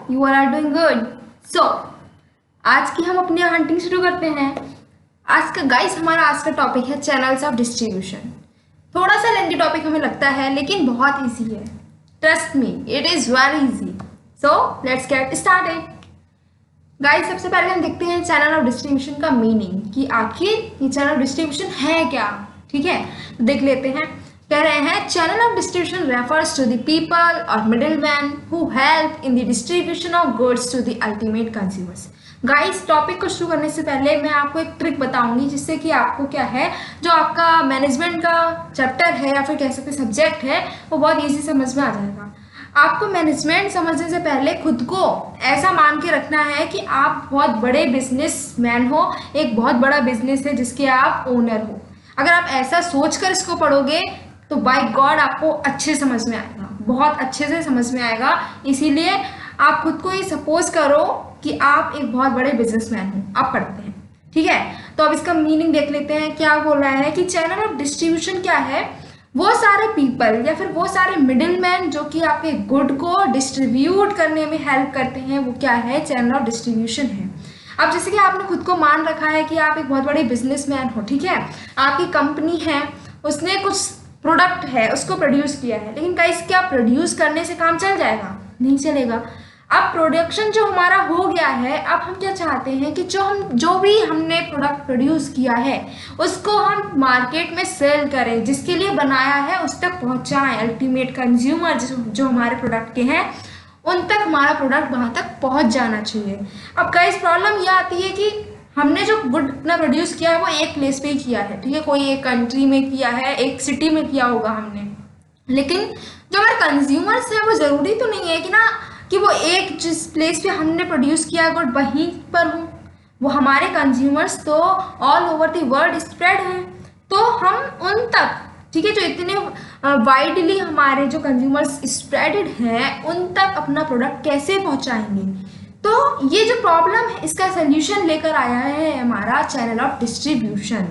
you all are doing good. So, आज की हम अपनी हंटिंग शुरू करते हैं। आज का गाइस हमारा आज का टॉपिक है चैनल्स ऑफ डिस्ट्रीब्यूशन। थोड़ा सा लेंथी टॉपिक हमें लगता है लेकिन बहुत इजी है। Trust me, it is very easy. So let's get started. Guys सबसे पहले हम देखते हैं चैनल ऑफ डिस्ट्रीब्यूशन का मीनिंग कि आखिर ये चैनल ऑफ डिस्ट्रीब्यूशन है क्या। ठीक है, तो देख लेते हैं। कह रहे हैं channel of distribution refers to the people और middleman who help in the distribution of goods to the ultimate consumers. Guys topic को शुरू करने से पहले मैं आपको एक ट्रिक बताऊंगी जिससे कि आपको क्या है, जो आपका मैनेजमेंट का चैप्टर है या फिर कह सकते सब्जेक्ट है, वो बहुत ईजी समझ में आ जाएगा। आपको मैनेजमेंट समझने से पहले खुद को ऐसा मान के रखना है कि आप बहुत बड़े बिजनेसमैन हो, एक बहुत बड़ा बिजनेस है जिसके आप ओनर हो। अगर आप ऐसा सोचकर इसको पढ़ोगे तो बाय गॉड आपको अच्छे समझ में आएगा, बहुत अच्छे से समझ में आएगा। इसीलिए आप खुद को ये सपोज करो कि आप एक बहुत बड़े बिजनेसमैन हो, आप पढ़ते हैं। ठीक है, तो अब इसका मीनिंग देख लेते हैं। क्या बोल रहा है कि चैनल ऑफ डिस्ट्रीब्यूशन क्या है? वो सारे पीपल या फिर वो सारे मिडिलमैन जो कि आपके गुड को डिस्ट्रीब्यूट करने में हेल्प करते हैं, वो क्या है? चैनल ऑफ डिस्ट्रीब्यूशन है। अब जैसे कि आपने खुद को मान रखा है कि आप एक बहुत बड़े बिजनेसमैन हो, ठीक है, आपकी कंपनी है, उसने कुछ प्रोडक्ट है उसको प्रोड्यूस किया है, लेकिन गाइस क्या प्रोड्यूस करने से काम चल जाएगा? नहीं चलेगा। अब प्रोडक्शन जो हमारा हो गया है, अब हम क्या चाहते हैं कि जो भी हमने प्रोडक्ट प्रोड्यूस किया है उसको हम मार्केट में सेल करें, जिसके लिए बनाया है उस तक पहुंचाएं। अल्टीमेट कंज्यूमर जो हमारे प्रोडक्ट के हैं उन तक हमारा प्रोडक्ट वहां तक पहुंच जाना चाहिए। अब गाइस प्रॉब्लम यह आती है कि हमने जो गुड अपना प्रोड्यूस किया है वो एक प्लेस पे ही किया है, ठीक है, कोई एक कंट्री में किया है, एक सिटी में किया होगा हमने, लेकिन जो हमारे कंज्यूमर्स है वो ज़रूरी तो नहीं है कि ना कि वो एक जिस प्लेस पे हमने प्रोड्यूस किया है गुड वहीं पर हो। वो हमारे कंज्यूमर्स तो all over the world spread हैं, तो हम उन तक, ठीक है, जो इतने वाइडली हमारे जो कंज्यूमर्स स्प्रेडेड हैं उन तक अपना प्रोडक्ट कैसे पहुंचाएंगे? तो ये जो प्रॉब्लम है इसका सोल्यूशन लेकर आया है हमारा channel of distribution.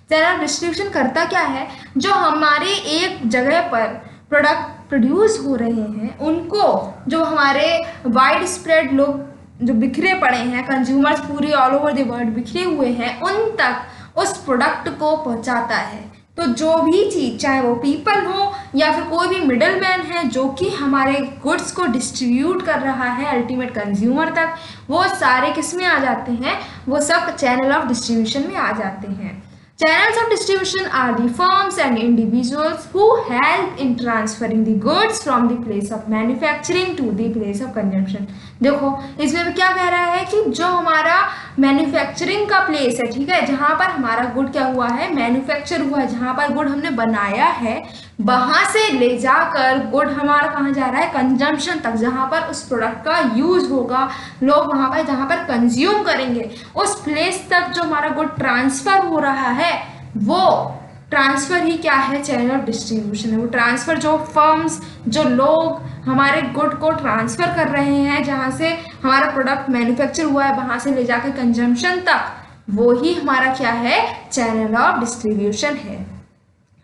Channel of distribution करता क्या है? जो हमारे एक जगह पर प्रोडक्ट प्रोड्यूस हो रहे हैं उनको जो हमारे वाइड स्प्रेड लोग जो बिखरे पड़े हैं, कंज्यूमर्स पूरे ऑल ओवर द वर्ल्ड बिखरे हुए हैं, उन तक उस प्रोडक्ट को पहुंचाता है। तो जो भी चीज़, चाहे वो पीपल हो या फिर कोई भी मिडल मैन है जो कि हमारे गुड्स को डिस्ट्रीब्यूट कर रहा है अल्टीमेट कंज्यूमर तक, वो सारे किस में आ जाते हैं? वो सब चैनल ऑफ डिस्ट्रीब्यूशन में आ जाते हैं। Channels of distribution are the firms and individuals who help in transferring the goods from the place of manufacturing to the place of consumption। देखो इसमें क्या कह रहा है कि जो हमारा मैन्युफैक्चरिंग का प्लेस है, ठीक है, जहाँ पर हमारा गुड क्या हुआ है? मैन्युफैक्चर हुआ है, जहाँ पर गुड हमने बनाया है, वहाँ से ले जाकर गुड हमारा कहाँ जा रहा है? कंजम्पशन तक, जहाँ पर उस प्रोडक्ट का यूज होगा, लोग वहाँ पर जहाँ पर कंज्यूम करेंगे, उस प्लेस तक जो हमारा गुड ट्रांसफर हो रहा है, वो ट्रांसफर ही क्या है? चैनल ऑफ डिस्ट्रीब्यूशन है। वो ट्रांसफर जो फर्म्स, जो लोग हमारे गुड को ट्रांसफर कर रहे हैं, जहाँ से हमारा प्रोडक्ट मैन्युफैक्चर हुआ है वहाँ से ले जाकर कंजम्पशन तक, वो ही हमारा क्या है? चैनल ऑफ डिस्ट्रीब्यूशन है।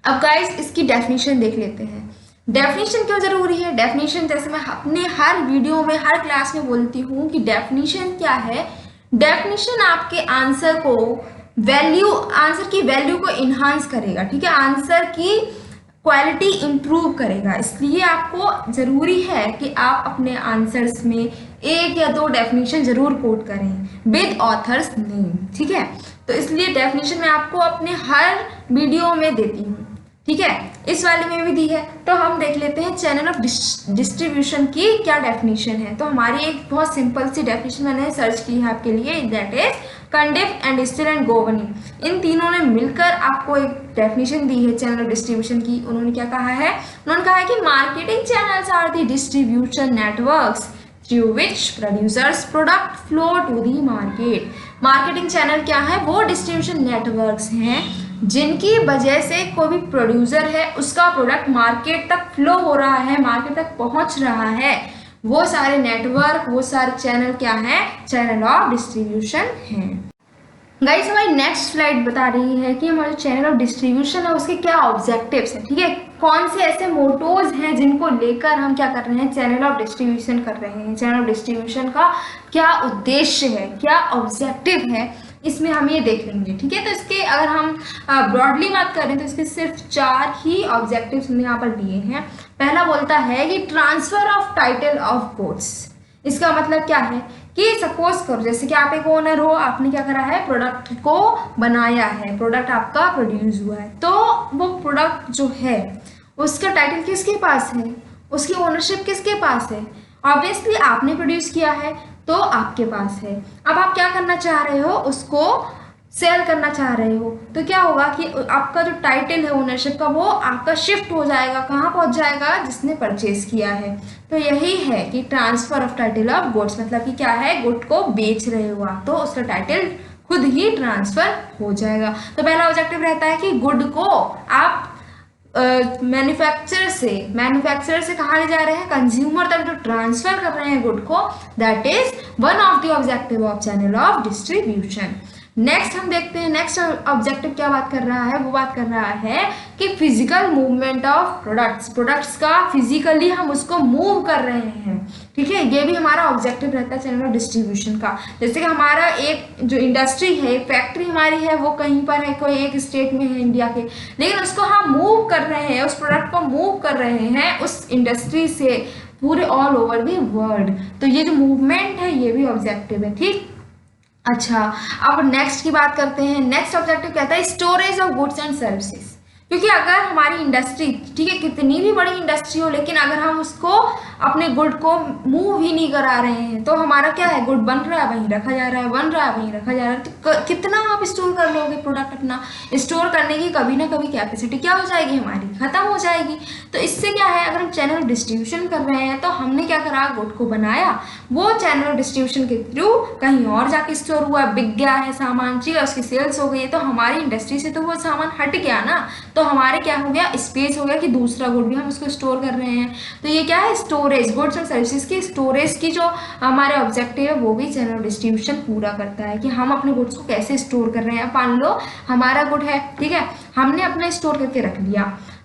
अब गाइस इसकी डेफिनेशन देख लेते हैं। डेफिनेशन क्यों जरूरी है? डेफिनेशन जैसे मैं अपने हर वीडियो में, हर क्लास में बोलती हूँ कि डेफिनेशन क्या है? डेफिनेशन आपके आंसर को आंसर की वैल्यू को इन्हांस करेगा, ठीक है, आंसर की क्वालिटी इंप्रूव करेगा। इसलिए आपको ज़रूरी है कि आप अपने आंसर्स में एक या दो डेफिनेशन ज़रूर कोट करें विद ऑथर्स नेम, ठीक है। तो इसलिए डेफिनेशन मैं आपको अपने हर वीडियो में देती हूँ, ठीक है, इस वाले में भी दी है। तो हम देख लेते हैं चैनल ऑफ डिस्ट्रीब्यूशन की क्या डेफिनेशन है। तो हमारी एक बहुत सिंपल सी डेफिनेशन मैंने सर्च की है आपके लिए, दैट इज कंडेफ एंड स्टिल एंड गोवर्निंग। इन तीनों ने मिलकर आपको एक डेफिनेशन दी है चैनल ऑफ डिस्ट्रीब्यूशन की। उन्होंने क्या कहा है? उन्होंने कहा है कि marketing channels are the distribution networks through which producers product flow to the market. Marketing channel क्या है? वो डिस्ट्रीब्यूशन नेटवर्क्स हैं जिनकी वजह से कोई भी प्रोड्यूसर है उसका प्रोडक्ट मार्केट तक फ्लो हो रहा है, मार्केट तक पहुंच रहा है। वो सारे नेटवर्क, वो सारे चैनल क्या हैं? चैनल ऑफ डिस्ट्रीब्यूशन हैं। गाइस हमारी नेक्स्ट स्लाइड बता रही है कि हमारा चैनल ऑफ डिस्ट्रीब्यूशन है उसके क्या ऑब्जेक्टिव्स हैं, ठीक है, कौन से ऐसे मोटोज हैं जिनको लेकर हम क्या कर रहे हैं, चैनल ऑफ डिस्ट्रीब्यूशन कर रहे हैं। चैनल ऑफ डिस्ट्रीब्यूशन का क्या उद्देश्य है, क्या ऑब्जेक्टिव है, इसमें हम ये देख लेंगे, ठीक है। तो इसके अगर हम ब्रॉडली बात करें तो इसके सिर्फ 4 ही ऑब्जेक्टिव्स हमने यहाँ पर दिए हैं। पहला बोलता है कि transfer of title of goods. इसका मतलब क्या है कि सपोज करो जैसे कि आप एक ओनर हो, आपने क्या करा है, प्रोडक्ट को बनाया है, प्रोडक्ट आपका प्रोड्यूस हुआ है, तो वो प्रोडक्ट जो है उसका टाइटल किसके पास है, उसकी ओनरशिप किसके पास है, ऑब्वियसली आपने प्रोड्यूस किया है तो आपके पास है। अब आप क्या करना चाह रहे हो, उसको सेल करना चाह रहे हो, तो क्या होगा कि आपका जो टाइटल है ओनरशिप का वो आपका शिफ्ट हो जाएगा, कहाँ पहुँच जाएगा, जिसने परचेज किया है। तो यही है कि transfer of title of goods, मतलब कि क्या है, गुड को बेच रहे हो आप तो उसका टाइटल खुद ही ट्रांसफर हो जाएगा। तो पहला ऑब्जेक्टिव रहता है कि गुड को आप मैन्युफैक्चरर से कहाँ ले जा रहे हैं, कंज्यूमर तक जो ट्रांसफर कर रहे हैं गुड को, that is one of the objective of channel of distribution. Next हम देखते हैं, नेक्स्ट ऑब्जेक्टिव क्या बात कर रहा है, वो बात कर रहा है कि फिजिकल मूवमेंट ऑफ प्रोडक्ट्स का फिजिकली हम उसको मूव कर रहे हैं, ठीक है। ये भी हमारा ऑब्जेक्टिव रहता है चैनल ऑफ डिस्ट्रीब्यूशन का। जैसे कि हमारा एक जो इंडस्ट्री है, फैक्ट्री हमारी है, वो कहीं पर है, कोई एक स्टेट में है इंडिया के, लेकिन उसको हम मूव कर रहे हैं, उस प्रोडक्ट को मूव कर रहे हैं उस इंडस्ट्री से पूरे ऑल ओवर द वर्ल्ड। तो ये जो मूवमेंट है ये भी ऑब्जेक्टिव है, ठीक। अच्छा, अब नेक्स्ट की बात करते हैं। नेक्स्ट ऑब्जेक्टिव कहता है storage of goods and services. क्योंकि अगर हमारी इंडस्ट्री, ठीक है, कितनी भी बड़ी इंडस्ट्री हो, लेकिन अगर हम उसको अपने गुड को मूव ही नहीं करा रहे हैं तो हमारा क्या है, गुड बन रहा है वहीं रखा जा रहा है, बन रहा है वहीं रखा जा रहा है, तो कितना आप स्टोर कर लोगे प्रोडक्ट अपना। स्टोर करने की कभी ना कभी कैपेसिटी क्या हो जाएगी, हमारी खत्म हो जाएगी। तो इससे क्या है, अगर हम चैनल डिस्ट्रीब्यूशन कर रहे हैं तो हमने क्या करा, गुड को बनाया, वो चैनल डिस्ट्रीब्यूशन के थ्रू कहीं और जाके स्टोर हुआ, बिक गया है सामान, ठीक है, उसकी सेल्स हो गई है, तो हमारी इंडस्ट्री से तो वो सामान हट गया ना, तो हमारे क्या हो गया, स्पेस हो गया कि दूसरा गुड भी हम उसको स्टोर कर रहे हैं। तो ये क्या है, स्टोरेज, गुड्स और सर्विसेज की स्टोरेज की जो हमारे ऑब्जेक्टिव है वो भी चैनल डिस्ट्रीब्यूशन पूरा करता है कि हम अपने गुड्स को कैसे स्टोर कर रहे हैं। मान लो हमारा गुड है, ठीक है, हमने अपना स्टोर करके रख लिया,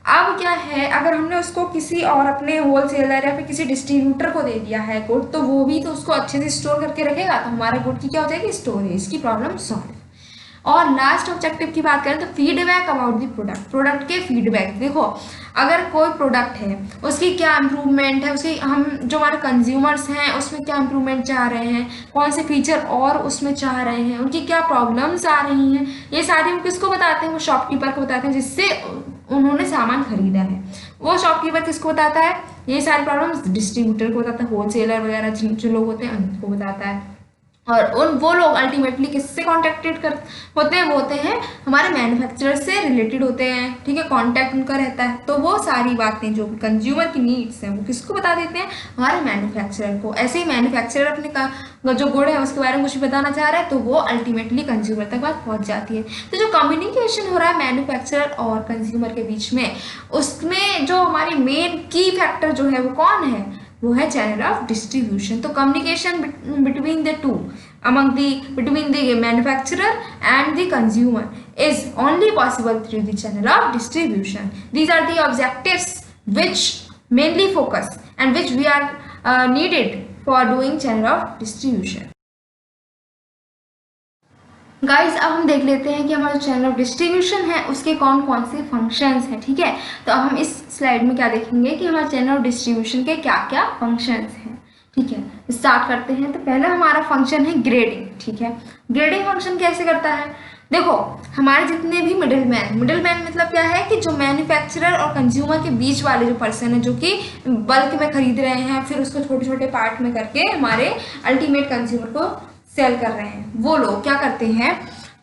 अब क्या है, अगर हमने उसको किसी और अपने होलसेलर या फिर किसी डिस्ट्रीब्यूटर को दे दिया है गुड, तो वो भी तो उसको अच्छे से स्टोर करके रखेगा, तो हमारे गुड की क्या हो जाएगी, स्टोरेज की प्रॉब्लम सॉल्व। और लास्ट ऑब्जेक्टिव की बात करें तो फीडबैक अबाउट द प्रोडक्ट के फीडबैक। देखो अगर कोई प्रोडक्ट है उसकी क्या इम्प्रूवमेंट है, उसकी हम जो हमारे कंज्यूमर्स हैं उसमें क्या इम्प्रूवमेंट चाह रहे हैं, कौन से फीचर और उसमें चाह रहे हैं, उनकी क्या प्रॉब्लम्स आ रही हैं, ये सारी हम किसको बताते हैं, वो शॉपकीपर को बताते हैं जिससे उन्होंने सामान खरीदा है। वो शॉपकीपर किसको बताता है, ये सारी प्रॉब्लम्स डिस्ट्रीब्यूटर को बताता है, होलसेलर वगैरह जो लोग होते हैं उनको बताता है। और वो लोग अल्टीमेटली किससे कॉन्टेक्टेड कर होते हैं, वो होते हैं हमारे मैन्युफैक्चरर से रिलेटेड होते हैं, ठीक है, कांटेक्ट उनका रहता है। तो वो सारी बातें जो कंज्यूमर की नीड्स हैं वो किसको बता देते हैं, हमारे मैन्युफैक्चरर को। ऐसे ही मैन्युफैक्चरर अपने जो गुड है उसके बारे में कुछ बताना चाह रहा है तो वो अल्टीमेटली कंज्यूमर तक बात पहुँच जाती है। तो जो कम्युनिकेशन हो रहा है मैन्युफैक्चरर और कंज्यूमर के बीच में, उसमें जो हमारी मेन की फैक्टर जो है वो कौन है, वो है चैनल ऑफ डिस्ट्रीब्यूशन। तो communication between the two between the manufacturer and the consumer is only possible through the channel of distribution. These are the objectives which mainly focus and which we are needed for doing channel of distribution. Guys अब हम देख लेते हैं कि हमारा channel of distribution है उसके कौन कौन से फंक्शंस हैं, ठीक है। तो अब हम इस स्लाइड में क्या देखेंगे कि हमारे चैनल ऑफ डिस्ट्रीब्यूशन के क्या क्या फंक्शंस हैं, ठीक है। स्टार्ट करते हैं। तो पहला हमारा फंक्शन है ग्रेडिंग, ठीक है। ग्रेडिंग फंक्शन कैसे करता है, देखो हमारे जितने भी मिडिल मैन मतलब क्या है कि जो मैन्युफैक्चरर और कंज्यूमर के बीच वाले जो पर्सन है जो कि बल्क में खरीद रहे हैं फिर उसको छोटे छोटे पार्ट में करके हमारे अल्टीमेट कंज्यूमर को सेल कर रहे हैं, वो लोग क्या करते हैं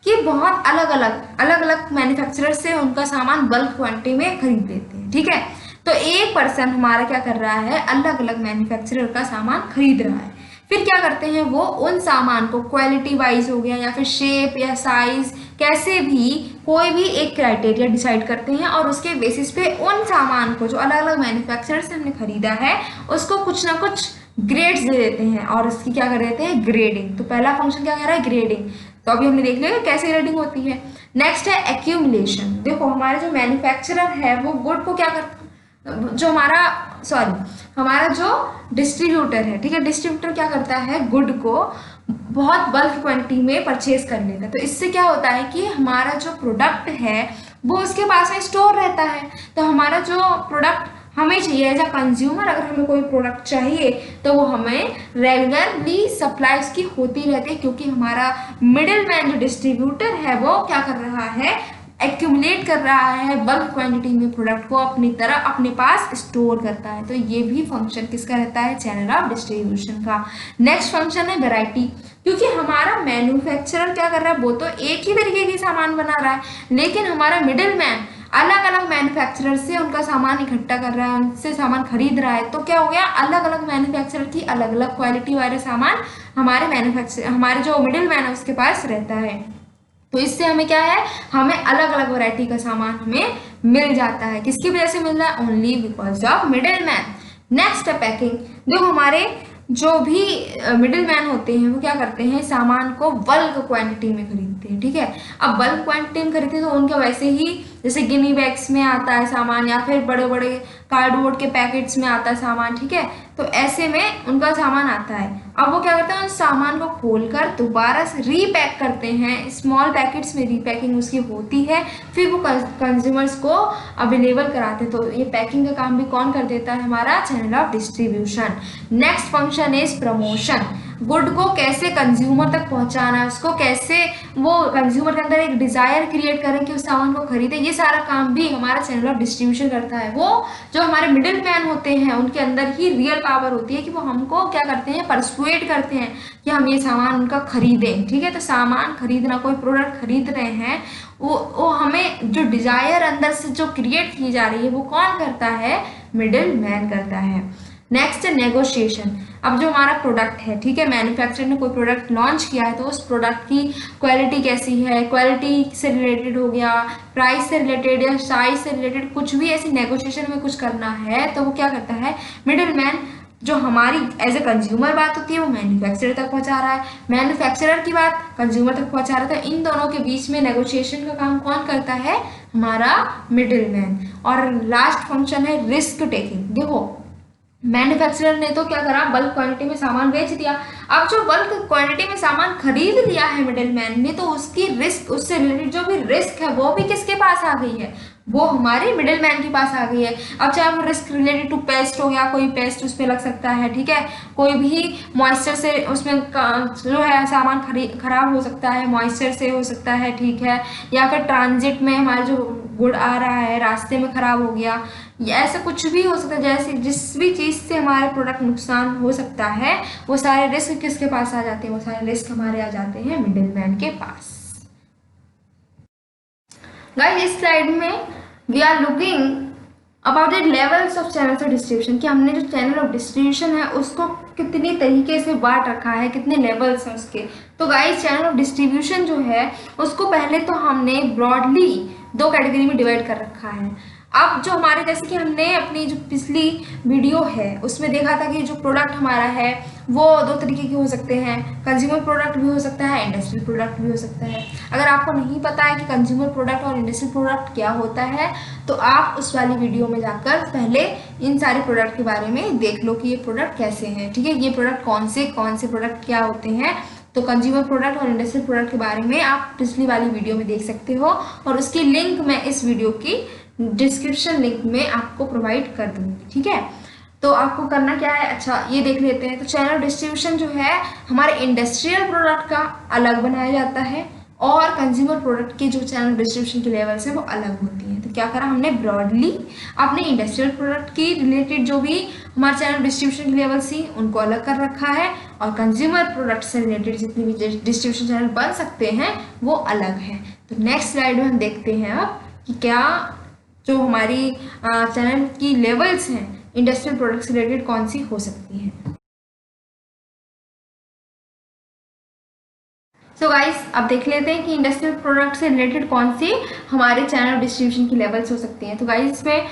कि बहुत अलग अलग मैन्युफैक्चरर से उनका सामान बल्क क्वांटिटी में खरीद लेते हैं, ठीक है। तो एक पर्सन हमारा क्या कर रहा है, अलग अलग मैन्युफैक्चरर का सामान खरीद रहा है, फिर क्या करते हैं वो उन सामान को क्वालिटी वाइज हो गया या फिर शेप या साइज कैसे भी कोई भी एक क्राइटेरिया डिसाइड करते हैं और उसके बेसिस पे उन सामान को जो अलग अलग मैन्युफैक्चरर से हमने खरीदा है उसको कुछ ना कुछ ग्रेड्स दे देते हैं और उसकी क्या कर देते हैं, ग्रेडिंग। तो पहला फंक्शन क्या कह रहा है, ग्रेडिंग। तो अभी हमने देख लिया कैसे ग्रेडिंग होती है। नेक्स्ट है एक्यूमुलेशन। देखो हमारा जो मैन्युफैक्चरर है वो गुड को क्या करता, जो हमारा जो डिस्ट्रीब्यूटर है, ठीक है, डिस्ट्रीब्यूटर क्या करता है, गुड को बहुत बल्क क्वांटिटी में परचेज कर लेता है। तो इससे क्या होता है कि हमारा जो प्रोडक्ट है वो उसके पास में स्टोर रहता है। तो हमारा जो प्रोडक्ट हमें चाहिए एज अ कंज्यूमर, अगर हमें कोई प्रोडक्ट चाहिए तो वो हमें रेगुलरली सप्लाई उसकी होती रहती है, क्योंकि हमारा मिडिल मैन जो डिस्ट्रीब्यूटर है वो क्या कर रहा है, एक्यूमुलेट कर रहा है बल्क क्वांटिटी में प्रोडक्ट को अपनी तरह अपने पास स्टोर करता है। तो ये भी फंक्शन किसका रहता है, चैनल ऑफ डिस्ट्रीब्यूशन का। नेक्स्ट फंक्शन है वैरायटी। क्योंकि हमारा मैन्युफैक्चरर क्या कर रहा है, वो तो एक ही तरीके की सामान बना रहा है, लेकिन हमारा मिडिल मैन अलग अलग मैन्युफैक्चरर से उनका सामान इकट्ठा कर रहा है, उनसे सामान खरीद रहा है। तो क्या हो गया, अलग अलग मैन्युफैक्चरर की अलग अलग क्वालिटी वाले सामान हमारे जो मिडिल मैन है उसके पास रहता है। तो इससे हमें क्या है, हमें अलग अलग वैरायटी का सामान हमें मिल जाता है। किसकी वजह से मिल रहा है, only because of middle man. Next है पैकिंग। देखो हमारे जो भी मिडिल मैन होते हैं वो क्या करते हैं, सामान को बल्क क्वांटिटी में खरीदते हैं, ठीक है। अब बल्क क्वांटिटी में खरीदते हैं तो उनका वैसे ही जैसे गिनी बैग्स में आता है सामान, या फिर बड़े बड़े कार्डबोर्ड के पैकेट्स में आता है सामान, ठीक है। तो ऐसे में उनका सामान आता है। अब वो क्या करते हैं, उस सामान को खोलकर दोबारा से रीपैक करते हैं, स्मॉल पैकेट्स में रीपैकिंग उसकी होती है, फिर वो कंज्यूमर्स को अवेलेबल कराते हैं। तो ये पैकिंग का काम भी कौन कर देता है, हमारा channel of distribution. Next function is promotion. Good को कैसे कंज्यूमर तक पहुंचाना है, उसको कैसे वो कंज्यूमर के अंदर एक डिजायर क्रिएट करें कि उस सामान को खरीदे, ये सारा काम भी हमारा चैनल ऑफ डिस्ट्रीब्यूशन करता है। वो जो हमारे मिडिल मैन होते हैं उनके अंदर ही रियल पावर होती है कि वो हमको क्या करते हैं, परसुएट करते हैं कि हम ये सामान उनका खरीदें, ठीक है। तो सामान खरीदना, कोई प्रोडक्ट खरीद रहे हैं, वो हमें जो डिजायर अंदर से जो क्रिएट की जा रही है वो कौन करता है, मिडिल मैन करता है। नेक्स्ट है नेगोशिएशन। अब जो हमारा प्रोडक्ट है, ठीक है, मैन्युफैक्चरर ने कोई प्रोडक्ट लॉन्च किया है तो उस प्रोडक्ट की क्वालिटी कैसी है, क्वालिटी से रिलेटेड हो गया, प्राइस से रिलेटेड या साइज से रिलेटेड, कुछ भी ऐसी नेगोशिएशन में कुछ करना है तो वो क्या करता है, मिडिल मैन जो हमारी एज ए कंज्यूमर बात होती है वो मैन्युफैक्चरर तक पहुंचा रहा है, मैन्युफैक्चरर की बात कंज्यूमर तक पहुंचा रहा था। इन दोनों के बीच में नेगोशिएशन का काम कौन करता है, हमारा मिडिल मैन। और लास्ट फंक्शन है रिस्क टेकिंग। देखो मैन्युफैक्चरर ने तो क्या करा, बल्क क्वांटिटी में सामान बेच दिया। अब जो बल्क क्वांटिटी में सामान खरीद लिया है मिडिल मैन ने, तो उसकी रिस्क, उससे रिलेटेड जो भी रिस्क है वो भी किसके पास आ गई है, वो हमारे मिडिल मैन के पास आ गई है। अब चाहे वो रिस्क रिलेटेड टू पेस्ट हो गया, कोई पेस्ट उस पर लग सकता है, ठीक है, कोई भी मॉइस्चर से उसमें जो है सामान खराब हो सकता है, मॉइस्चर से हो सकता है, ठीक है, या फिर ट्रांजिट में हमारा जो गुड़ आ रहा है रास्ते में खराब हो गया, या ऐसा कुछ भी हो सकता है। जैसे जिस भी चीज़ से हमारे प्रोडक्ट नुकसान हो सकता है वो सारे रिस्क किसके पास आ जाते हैं, वो सारे रिस्क हमारे आ जाते हैं मिडिल मैन के पास। गाइस इस स्लाइड में we are looking about the levels of channels of distribution, कि हमने जो चैनल ऑफ डिस्ट्रीब्यूशन है उसको कितनी तरीके से बांट रखा है, कितने लेवल्स हैं उसके। तो गाइस चैनल ऑफ डिस्ट्रीब्यूशन जो है उसको पहले तो हमने ब्रॉडली 2 कैटेगरी में डिवाइड कर रखा है। अब जो हमारे जैसे कि हमने अपनी जो पिछली वीडियो है उसमें देखा था कि जो प्रोडक्ट हमारा है वो 2 तरीके के हो सकते हैं, कंज्यूमर प्रोडक्ट भी हो सकता है, इंडस्ट्रियल प्रोडक्ट भी हो सकता है। अगर आपको नहीं पता है कि कंज्यूमर प्रोडक्ट और इंडस्ट्रियल प्रोडक्ट क्या होता है तो आप उस वाली वीडियो में जाकर पहले इन सारे प्रोडक्ट के बारे में देख लो कि ये प्रोडक्ट कैसे हैं, ठीक है, ये प्रोडक्ट कौन से प्रोडक्ट क्या होते हैं। तो कंज्यूमर प्रोडक्ट और इंडस्ट्रियल प्रोडक्ट के बारे में आप पिछली वाली वीडियो में देख सकते हो, और उसकी लिंक मैं इस वीडियो की डिस्क्रिप्शन लिंक में आपको प्रोवाइड कर दूंगी, ठीक है। तो आपको करना क्या है, अच्छा ये देख लेते हैं। तो चैनल डिस्ट्रीब्यूशन जो है हमारे इंडस्ट्रियल प्रोडक्ट का अलग बनाया जाता है, और कंज्यूमर प्रोडक्ट के जो चैनल डिस्ट्रीब्यूशन की लेवल्स है वो अलग होती हैं। तो क्या करा हमने, ब्रॉडली अपने इंडस्ट्रियल प्रोडक्ट की रिलेटेड जो भी हमारे चैनल डिस्ट्रीब्यूशन की लेवल्स थी उनको अलग कर रखा है, और कंज्यूमर प्रोडक्ट से रिलेटेड जितनी भी डिस्ट्रीब्यूशन चैनल बन सकते हैं वो अलग है। तो नेक्स्ट स्लाइड में हम देखते हैं अब कि क्या जो हमारी चैनल की लेवल्स हैं इंडस्ट्रियल प्रोडक्ट से रिलेटेड कौन सी हो सकती हैं। सो गाइस अब देख लेते हैं कि इंडस्ट्रियल प्रोडक्ट से रिलेटेड कौन सी हमारे चैनल डिस्ट्रीब्यूशन की लेवल्स हो सकती हैं। तो गाइस इसमें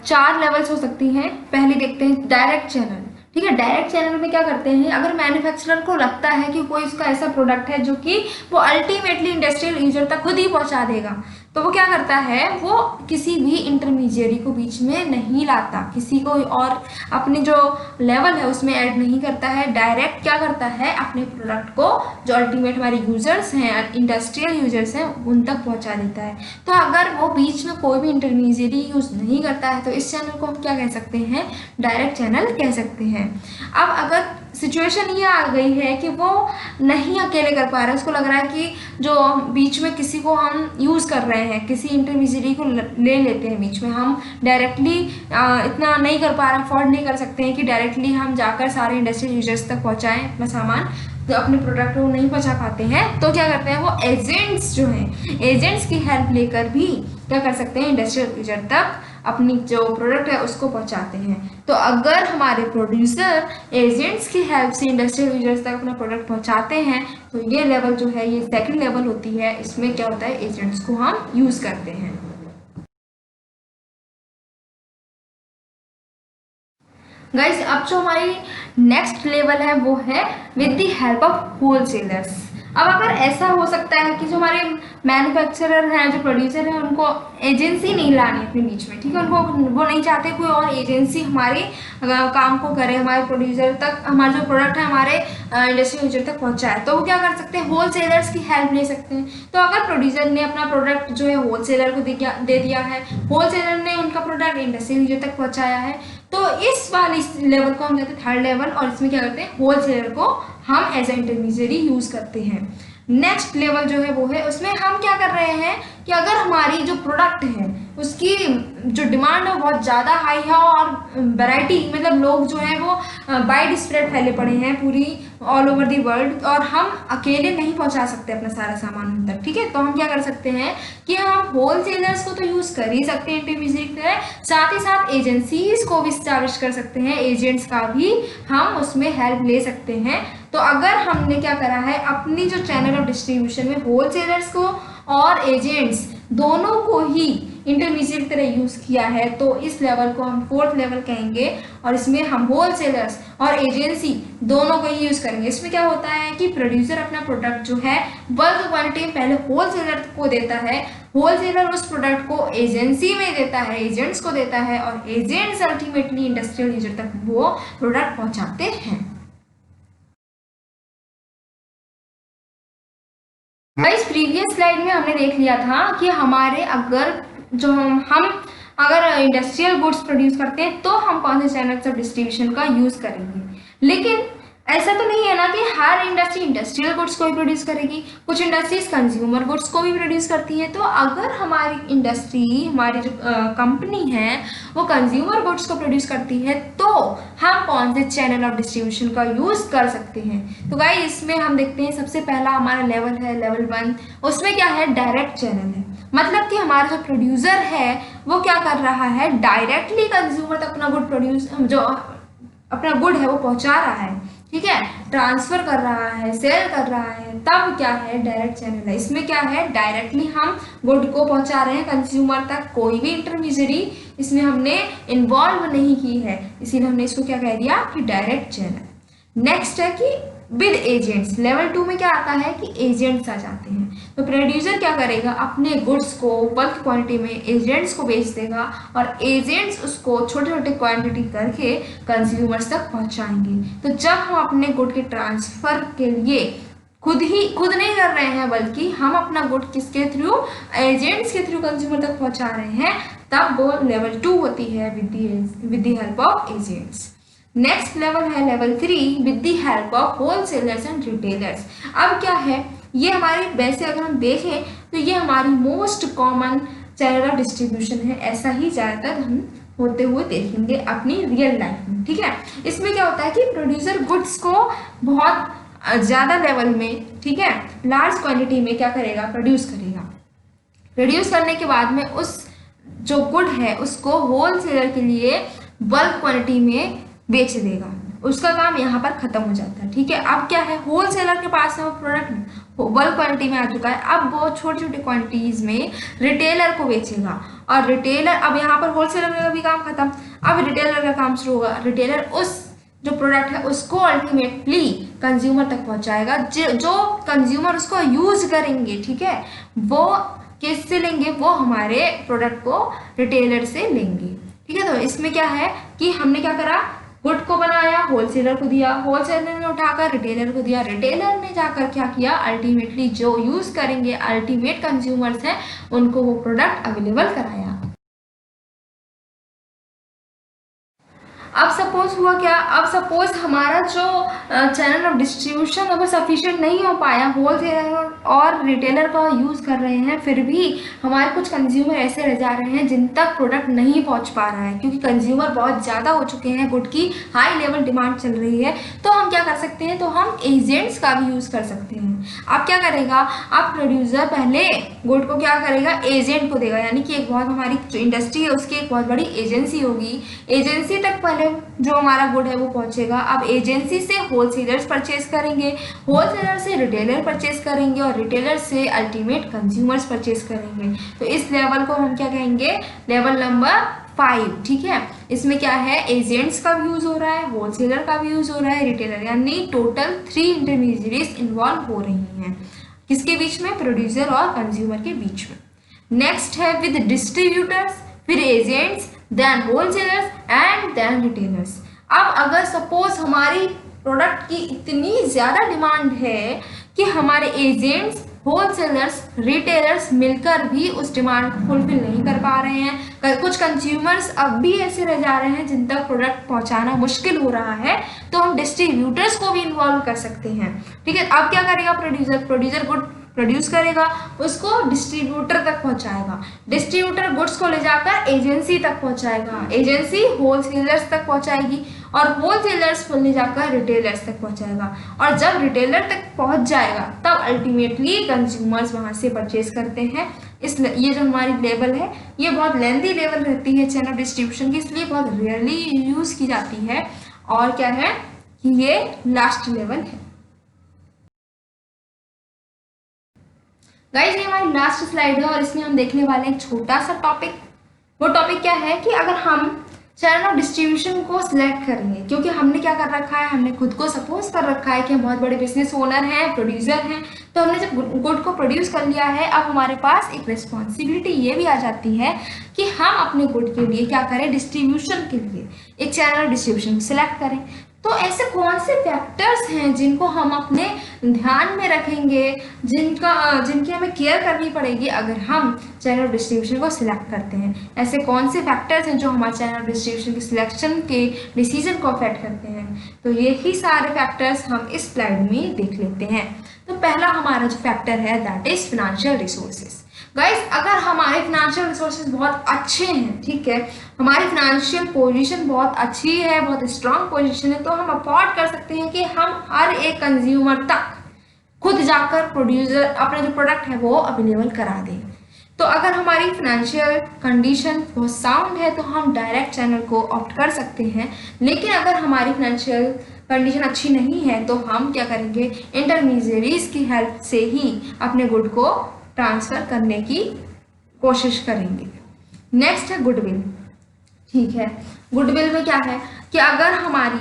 4 लेवल्स हो सकती हैं। पहले देखते हैं डायरेक्ट चैनल, ठीक है। डायरेक्ट चैनल में क्या करते हैं, अगर मैन्युफैक्चरर को लगता है कि कोई उसका ऐसा प्रोडक्ट है जो कि वो अल्टीमेटली इंडस्ट्रियल यूजर तक खुद ही पहुंचा देगा, तो वो क्या करता है, वो किसी भी इंटरमीडिएरी को बीच में नहीं लाता, किसी को और अपनी जो लेवल है उसमें ऐड नहीं करता है। डायरेक्ट क्या करता है, अपने प्रोडक्ट को जो अल्टीमेट हमारे यूजर्स हैं, इंडस्ट्रियल यूजर्स हैं, उन तक पहुंचा देता है। तो अगर वो बीच में कोई भी इंटरमीडिएरी यूज नहीं करता है तो इस चैनल को हम क्या कह सकते हैं, डायरेक्ट चैनल कह सकते हैं। अब अगर सिचुएशन ये आ गई है कि वो नहीं अकेले कर पा रहा है, उसको लग रहा है कि जो बीच में किसी को हम यूज़ कर रहे हैं, किसी इंटरमीडिएरी को ले लेते हैं बीच में, हम डायरेक्टली इतना नहीं कर पा रहे, अफोर्ड नहीं कर सकते हैं कि डायरेक्टली हम जाकर सारे इंडस्ट्रियल यूजर्स तक पहुंचाएं अपना सामान, तो अपने प्रोडक्ट को नहीं पहुंचा पाते हैं, तो क्या करते हैं, वो एजेंट्स जो हैं, एजेंट्स की हेल्प लेकर भी क्या कर सकते हैं, इंडस्ट्रियल यूजर तक अपनी जो प्रोडक्ट है उसको पहुंचाते हैं। तो अगर हमारे प्रोड्यूसर एजेंट्स की हेल्प से इंडस्ट्रियल यूजर्स तक अपना प्रोडक्ट पहुंचाते हैं, तो ये लेवल जो है, ये सेकंड लेवल होती है। इसमें क्या होता है, एजेंट्स को हम यूज करते हैं। गाइस, अब जो हमारी नेक्स्ट लेवल है वो है with the help of wholesalers. अब अगर ऐसा हो सकता है कि जो हमारे मैन्युफैक्चरर हैं, जो प्रोड्यूसर हैं, उनको एजेंसी नहीं लानी अपने बीच में, ठीक है, उनको वो नहीं चाहते कोई और एजेंसी हमारे काम को करे, हमारे प्रोड्यूसर तक हमारा जो प्रोडक्ट है हमारे इंडस्ट्री यूजर तक पहुंचाए, तो वो क्या कर सकते हैं, होलसेलर्स की हेल्प ले सकते हैं। तो अगर प्रोड्यूसर ने अपना प्रोडक्ट जो है होलसेलर को दे दिया है, होलसेलर ने उनका प्रोडक्ट इंडस्ट्री यूजर तक पहुंचाया है, तो इस वाली लेवल को हम कहते हैं थर्ड लेवल, और इसमें क्या करते हैं, होलसेलर को हम एज ए इंटरमीडिएरी यूज करते हैं। नेक्स्ट लेवल जो है वो है, उसमें हम क्या कर रहे हैं कि अगर हमारी जो प्रोडक्ट है उसकी जो डिमांड है बहुत ज़्यादा हाई है और वैरायटी, मतलब लोग जो है वो वाइड स्प्रेड फैले पड़े हैं पूरी ऑल ओवर दी वर्ल्ड, और हम अकेले नहीं पहुंचा सकते अपना सारा सामान उन तक, ठीक है। तो हम क्या कर सकते हैं कि हम होलसेलर्स को तो यूज़ कर ही सकते हैं इंटरमीडिएरी की तरह, साथ ही साथ एजेंसीज को भी स्टैब्लिश कर सकते हैं, एजेंट्स का भी हम उसमें हेल्प ले सकते हैं। तो अगर हमने क्या करा है, अपनी जो चैनल ऑफ डिस्ट्रीब्यूशन में होलसेलर्स को और एजेंट्स दोनों को ही इंटरमीडिएट की तरह यूज किया है, तो इस लेवल को हम फोर्थ लेवल कहेंगे, और इसमें हम होलसेलर्स और एजेंसी दोनों को ही यूज करेंगे। इसमें क्या होता है कि प्रोड्यूसर अपना प्रोडक्ट जो है बल्क क्वांटिटी में पहले होलसेलर को देता है, होलसेलर उस प्रोडक्ट को एजेंसी में देता है, एजेंट्स को देता है, और एजेंट्स अल्टीमेटली इंडस्ट्रियल यूजर तक वो प्रोडक्ट पहुंचाते हैं। इस प्रीवियस स्लाइड में हमने देख लिया था कि हमारे अगर जो हम अगर इंडस्ट्रियल गुड्स प्रोड्यूस करते हैं तो हम कौन से चैनल्स ऑफ डिस्ट्रीब्यूशन का यूज करेंगे। लेकिन ऐसा तो नहीं है ना कि हर इंडस्ट्री इंडस्ट्रियल गुड्स को ही प्रोड्यूस करेगी, कुछ इंडस्ट्रीज कंज्यूमर गुड्स को भी प्रोड्यूस करती है। तो अगर हमारी इंडस्ट्री, हमारी जो कंपनी है वो कंज्यूमर गुड्स को प्रोड्यूस करती है, तो हम कौन से चैनल ऑफ डिस्ट्रीब्यूशन का यूज कर सकते हैं। तो गाइस, इसमें हम देखते हैं सबसे पहला हमारा लेवल है लेवल 1। उसमें क्या है, डायरेक्ट चैनल है, मतलब कि हमारा जो प्रोड्यूसर है वो क्या कर रहा है, डायरेक्टली कंज्यूमर तक अपना गुड प्रोड्यूस, जो अपना गुड है वो पहुंचा रहा है, ठीक है, ट्रांसफर कर रहा है, सेल कर रहा है, तब क्या है, डायरेक्ट चैनल है। इसमें क्या है, डायरेक्टली हम गुड को पहुंचा रहे हैं कंज्यूमर तक, कोई भी इंटरमीडिएरी इसमें हमने इन्वॉल्व नहीं की है, इसीलिए हमने इसको क्या कह दिया कि डायरेक्ट चैनल। नेक्स्ट है कि विद एजेंट्स। लेवल 2 में क्या आता है कि एजेंट्स आ जाते हैं। तो प्रोड्यूसर क्या करेगा, अपने गुड्स को बल्क क्वांटिटी में एजेंट्स को बेच देगा, और एजेंट्स उसको छोटे छोटे क्वांटिटी करके कंज्यूमर्स तक पहुंचाएंगे। तो जब हम अपने गुड के ट्रांसफर के लिए खुद नहीं कर रहे हैं, बल्कि हम अपना गुड किसके थ्रू, एजेंट्स के थ्रू कंज्यूमर तक पहुंचा रहे हैं, तब वो लेवल 2 होती है with the help of agents. Next level है level 3 with the help of wholesalers and retailers. अब क्या है, ये हमारी वैसे अगर हम देखें तो ये हमारी most common channel of distribution है, ऐसा ही ज़्यादातर हम होते हुए देखेंगे अपनी रियल लाइफ में, ठीक है। इसमें क्या होता है कि प्रोड्यूसर गुड्स को बहुत ज़्यादा लेवल में, ठीक है, लार्ज क्वांटिटी में क्या करेगा, प्रोड्यूस करेगा। प्रोड्यूस करने के बाद में उस जो गुड है उसको होलसेलर के लिए बल्क क्वांटिटी में बेच देगा, उसका काम यहाँ पर खत्म हो जाता है, ठीक है। अब क्या है, होलसेलर के पास में वो प्रोडक्ट बल्क क्वांटिटी में आ चुका है, अब वो छोटी छोटी क्वांटिटीज में रिटेलर को बेचेगा, और रिटेलर, अब यहाँ पर होलसेलर का भी काम खत्म, अब रिटेलर का काम शुरू होगा। रिटेलर उस जो प्रोडक्ट है उसको अल्टीमेटली कंज्यूमर तक पहुंचाएगा। जो कंज्यूमर उसको यूज करेंगे, ठीक है, वो किससे लेंगे, वो हमारे प्रोडक्ट को रिटेलर से लेंगे। ठीक है, तो इसमें क्या है कि हमने क्या करा, गुड को बनाया, होलसेलर को दिया, होलसेलर ने उठाकर रिटेलर को दिया, रिटेलर ने जाकर क्या किया, अल्टीमेटली जो यूज करेंगे अल्टीमेट कंज्यूमर्स हैं उनको वो प्रोडक्ट अवेलेबल कराया। अब सपोज हुआ क्या, अब सपोज हमारा जो चैनल ऑफ डिस्ट्रीब्यूशन अगर सफिशिएंट नहीं हो पाया, होलसेलर और रिटेलर का यूज़ कर रहे हैं, फिर भी हमारे कुछ कंज्यूमर ऐसे रह जा रहे हैं जिन तक प्रोडक्ट नहीं पहुंच पा रहा है, क्योंकि कंज्यूमर बहुत ज़्यादा हो चुके हैं, गुड की हाई लेवल डिमांड चल रही है। तो हम क्या कर सकते हैं, तो हम एजेंट्स का भी यूज़ कर सकते हैं। अब क्या करेगा, अब प्रोड्यूसर पहले गुड को क्या करेगा, एजेंट को देगा, यानी कि एक बहुत हमारी जो इंडस्ट्री है उसकी एक बहुत बड़ी एजेंसी होगी, एजेंसी तक पहले जो हमारा गुड है वो पहुंचेगा। अब एजेंसी से होलसेलर्स परचेज करेंगे, होलसेलर से रिटेलर परचेज करेंगे और रिटेलर से अल्टीमेट कंज्यूमर्स परचेज करेंगे। तो इस लेवल को हम क्या कहेंगे, लेवल नंबर 5। ठीक है, इसमें क्या है, एजेंट्स का भी यूज हो रहा है, होलसेलर का भी यूज हो रहा है, रिटेलर, यानी टोटल 3 इंटरमीडिएट्स इन्वॉल्व हो रही हैं, किसके बीच में, प्रोड्यूसर और कंज्यूमर के बीच में। नेक्स्ट है विद डिस्ट्रीब्यूटर्स, फिर agents, then wholesalers and then retailers. अब अगर सपोज हमारी प्रोडक्ट की इतनी ज़्यादा डिमांड है कि हमारे एजेंट्स, होलसेलर्स, रिटेलर्स मिलकर भी उस डिमांड को फुलफिल नहीं कर पा रहे हैं, कुछ कंज्यूमर्स अब भी ऐसे रह जा रहे हैं जिन तक प्रोडक्ट पहुंचाना मुश्किल हो रहा है, तो हम डिस्ट्रीब्यूटर्स को भी इन्वॉल्व कर सकते हैं। ठीक है, अब क्या करेगा प्रोड्यूसर गुड प्रोड्यूस करेगा, उसको डिस्ट्रीब्यूटर तक पहुंचाएगा, डिस्ट्रीब्यूटर गुड्स को ले जाकर एजेंसी तक पहुंचाएगा, एजेंसी होलसेलर्स तक पहुंचाएगी और होलसेलर्स को ले जाकर रिटेलर्स तक पहुंचाएगा, और जब रिटेलर तक पहुंच जाएगा तब अल्टीमेटली कंज्यूमर्स वहां से परचेज करते हैं। ये जो हमारी लेवल है ये बहुत लेंथी लेवल रहती है चैनल डिस्ट्रीब्यूशन की, इसलिए बहुत रेयरली यूज की जाती है, और क्या है कि ये लास्ट लेवल है। गाइस, ये हमारी लास्ट स्लाइड है और इसमें हम देखने वाले हैं एक छोटा सा टॉपिक। वो टॉपिक क्या है कि अगर हम चैनल ऑफ डिस्ट्रीब्यूशन को सिलेक्ट करेंगे, क्योंकि हमने क्या कर रखा है, हमने खुद को सपोज कर रखा है कि हम बहुत बड़े बिजनेस ओनर हैं, प्रोड्यूसर हैं, तो हमने जब गुड को प्रोड्यूस कर लिया है, अब हमारे पास एक रिस्पॉन्सिबिलिटी ये भी आ जाती है कि हम अपने गुड के लिए क्या करें, डिस्ट्रीब्यूशन के लिए एक चैनल ऑफ डिस्ट्रीब्यूशन सिलेक्ट करें। तो ऐसे कौन से फैक्टर्स हैं जिनको हम अपने ध्यान में रखेंगे, जिनकी हमें केयर करनी पड़ेगी अगर हम चैनल डिस्ट्रीब्यूशन को सिलेक्ट करते हैं। ऐसे कौन से फैक्टर्स हैं जो हमारे चैनल डिस्ट्रीब्यूशन के सिलेक्शन के डिसीजन को अफेक्ट करते हैं, तो यही सारे फैक्टर्स हम इस स्लाइड में देख लेते हैं। तो पहला हमारा जो फैक्टर है that is financial resources. Guys, अगर हमारे फिनेंशियल रिसोर्सेज बहुत अच्छे हैं, ठीक है, हमारी फिनेंशियल पोजीशन बहुत अच्छी है, बहुत स्ट्रांग पोजीशन है, तो हम अफोर्ड कर सकते हैं कि हम हर एक कंज्यूमर तक खुद जाकर प्रोड्यूसर अपना जो प्रोडक्ट है वो अवेलेबल करा दें। तो अगर हमारी फाइनेंशियल कंडीशन बहुत साउंड है तो हम डायरेक्ट चैनल को ऑप्ट कर सकते हैं, लेकिन अगर हमारी फाइनेंशियल कंडीशन अच्छी नहीं है तो हम क्या करेंगे, इंटरमीडियरीज की हेल्प से ही अपने गुड को ट्रांसफ़र करने की कोशिश करेंगे। नेक्स्ट है गुडविल। ठीक है, गुडविल में क्या है कि अगर हमारी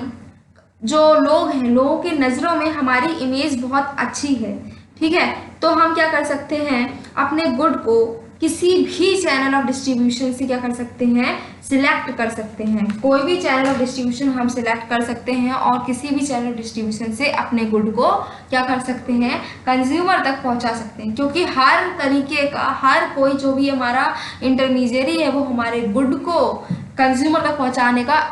जो लोग हैं, लोगों की नज़रों में हमारी इमेज बहुत अच्छी है, ठीक है, तो हम क्या कर सकते हैं, अपने गुड को किसी भी चैनल ऑफ डिस्ट्रीब्यूशन से क्या कर सकते हैं, सिलेक्ट कर सकते हैं। कोई भी चैनल ऑफ डिस्ट्रीब्यूशन हम सिलेक्ट कर सकते हैं और किसी भी चैनल ऑफ डिस्ट्रीब्यूशन से अपने गुड को क्या कर सकते हैं, कंज्यूमर तक पहुंचा सकते हैं, क्योंकि हर तरीके का हर कोई जो भी हमारा इंटरमीडियरी है वो हमारे गुड को कंज्यूमर तक पहुंचाने का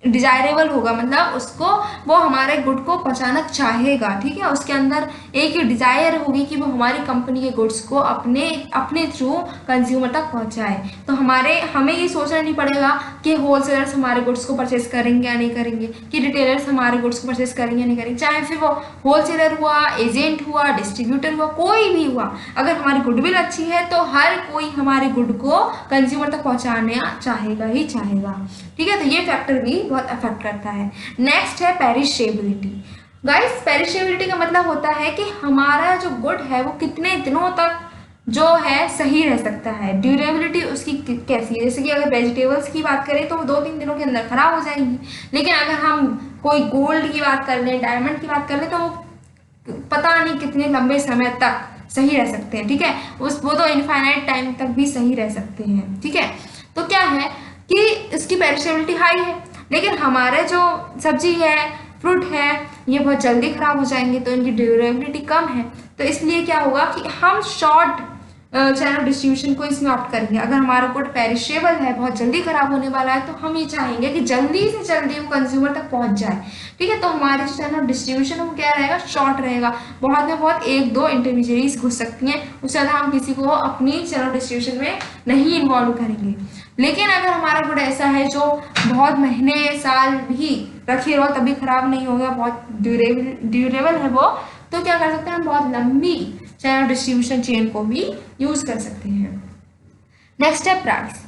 डिजायरेबल होगा, मतलब उसको वो हमारे गुड को पहुंचाना चाहेगा। ठीक है, उसके अंदर एक ही डिजायर होगी कि वो हमारी कंपनी के गुड्स को अपने थ्रू कंज्यूमर तक पहुंचाए। तो हमें ये सोचना नहीं पड़ेगा कि होलसेलर्स हमारे गुड्स को परचेज करेंगे या नहीं करेंगे, कि रिटेलर्स हमारे गुड्स को परचेज करेंगे या नहीं करेंगे, चाहे फिर वो होलसेलर हुआ, एजेंट हुआ, डिस्ट्रीब्यूटर हुआ, कोई भी हुआ, अगर हमारी गुडविल अच्छी है तो हर कोई हमारे गुड को कंज्यूमर तक पहुंचाना चाहेगा ही चाहेगा। ठीक है, तो ये फैक्टर भी बहुत अफेक्ट करता है। नेक्स्ट है पेरिशेबिलिटी। गाइस, पेरिशेबिलिटी का मतलब होता है कि हमारा जो गुड है वो कितने दिनों तक जो है सही रह सकता है। ड्यूरेबिलिटी उसकी कैसी है, जैसे कि अगर वेजिटेबल्स की बात करें तो वो 2-3 दिनों के अंदर खराब हो जाएंगी, लेकिन अगर हम कोई गोल्ड की बात कर लें, डायमंड की बात कर लें, तो वो पता नहीं कितने लंबे समय तक सही रह सकते हैं। ठीक है, वो तो इनफाइनाइट टाइम तक भी सही रह सकते हैं। ठीक है, तो क्या है कि इसकी पेरिशेबिलिटी हाई है, लेकिन हमारे जो सब्जी है, फ्रूट है, ये बहुत जल्दी खराब हो जाएंगे, तो इनकी ड्यूरेबिलिटी कम है। तो इसलिए क्या होगा कि हम शॉर्ट चैनल डिस्ट्रीब्यूशन को इसमें ऑप्ट करेंगे। अगर हमारा गुड पेरिशेबल है, बहुत जल्दी खराब होने वाला है, तो हम ये चाहेंगे कि जल्दी से जल्दी वो कंज्यूमर तक पहुंच जाए। ठीक है, तो हमारे जो चैनल डिस्ट्रीब्यूशन वो क्या रहेगा, शॉर्ट रहेगा। बहुत में बहुत 1-2 इंटरमीडिएरीज घुस सकती हैं, उससे ज़्यादा हम किसी को अपनी चैनल डिस्ट्रीब्यूशन में नहीं इन्वॉल्व करेंगे। लेकिन अगर हमारा गुड ऐसा है जो बहुत महीने साल भी रखे रहो तभी खराब नहीं होगा, बहुत ड्यूरेबल है वो, तो क्या कर सकते हैं हम, बहुत लंबी चैनल डिस्ट्रीब्यूशन चेन को भी यूज कर सकते हैं। नेक्स्ट है प्राइस।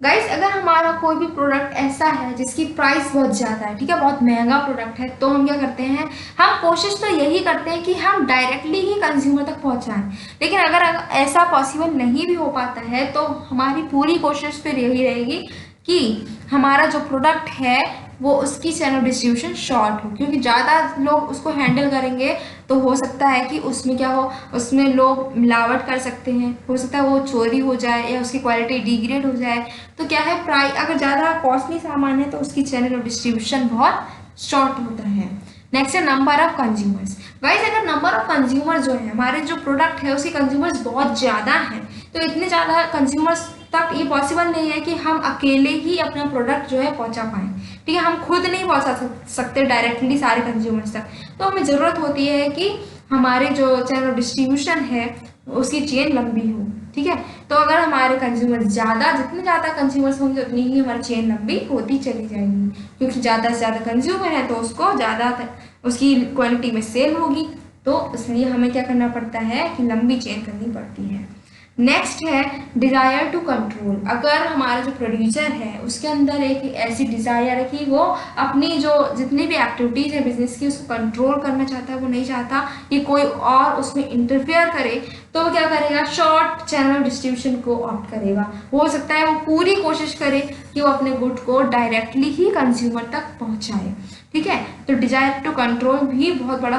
गाइस, अगर हमारा कोई भी प्रोडक्ट ऐसा है जिसकी प्राइस बहुत ज़्यादा है, ठीक है, बहुत महंगा प्रोडक्ट है, तो हम क्या करते हैं, हम कोशिश तो यही करते हैं कि हम डायरेक्टली ही कंज्यूमर तक पहुंचाएं। लेकिन अगर ऐसा पॉसिबल नहीं भी हो पाता है, तो हमारी पूरी कोशिश फिर यही रहेगी कि हमारा जो प्रोडक्ट है वो उसकी चैनल डिस्ट्रीब्यूशन शॉर्ट हो, क्योंकि ज़्यादा लोग उसको हैंडल करेंगे तो हो सकता है कि उसमें क्या हो, उसमें लोग मिलावट कर सकते हैं, हो सकता है वो चोरी हो जाए या उसकी क्वालिटी डिग्रेड हो जाए। तो क्या है, प्राइस अगर ज़्यादा कॉस्टली सामान है तो उसकी चैनल डिस्ट्रीब्यूशन बहुत शॉर्ट होता है। नेक्स्ट है नंबर ऑफ कंज्यूमर्स। गाइस, अगर नंबर ऑफ कंज्यूमर जो है, हमारे जो प्रोडक्ट है उसके कंज्यूमर्स बहुत ज़्यादा हैं, तो इतने ज़्यादा कंज्यूमर्स तक ये पॉसिबल नहीं है कि हम अकेले ही अपना प्रोडक्ट जो है पहुंचा पाएँ। ठीक है, हम खुद नहीं पहुंचा सकते डायरेक्टली सारे कंज्यूमर्स तक, तो हमें ज़रूरत होती है कि हमारे जो चैनल डिस्ट्रीब्यूशन है उसकी चेन लंबी हो। ठीक है, तो अगर हमारे कंज्यूमर जितने ज़्यादा कंज्यूमर्स होंगे उतनी ही हमारी चेन लंबी होती चली जाएगी, क्योंकि ज़्यादा से ज़्यादा कंज्यूमर है तो उसको ज़्यादा उसकी क्वालिटी में सेल होगी, तो इसलिए हमें क्या करना पड़ता है कि लंबी चेन करनी पड़ती है। नेक्स्ट है डिज़ायर टू कंट्रोल। अगर हमारा जो प्रोड्यूसर है उसके अंदर एक ऐसी डिज़ायर है कि वो अपनी जो जितनी भी एक्टिविटीज़ है बिजनेस की उसको कंट्रोल करना चाहता है, वो नहीं चाहता कि कोई और उसमें इंटरफेयर करे, तो वो क्या करेगा, शॉर्ट चैनल डिस्ट्रीब्यूशन को ऑप्ट करेगा। हो सकता है वो पूरी कोशिश करे कि वो अपने गुड को डायरेक्टली ही कंज्यूमर तक पहुँचाए। ठीक है, तो डिज़ायर टू कंट्रोल भी बहुत बड़ा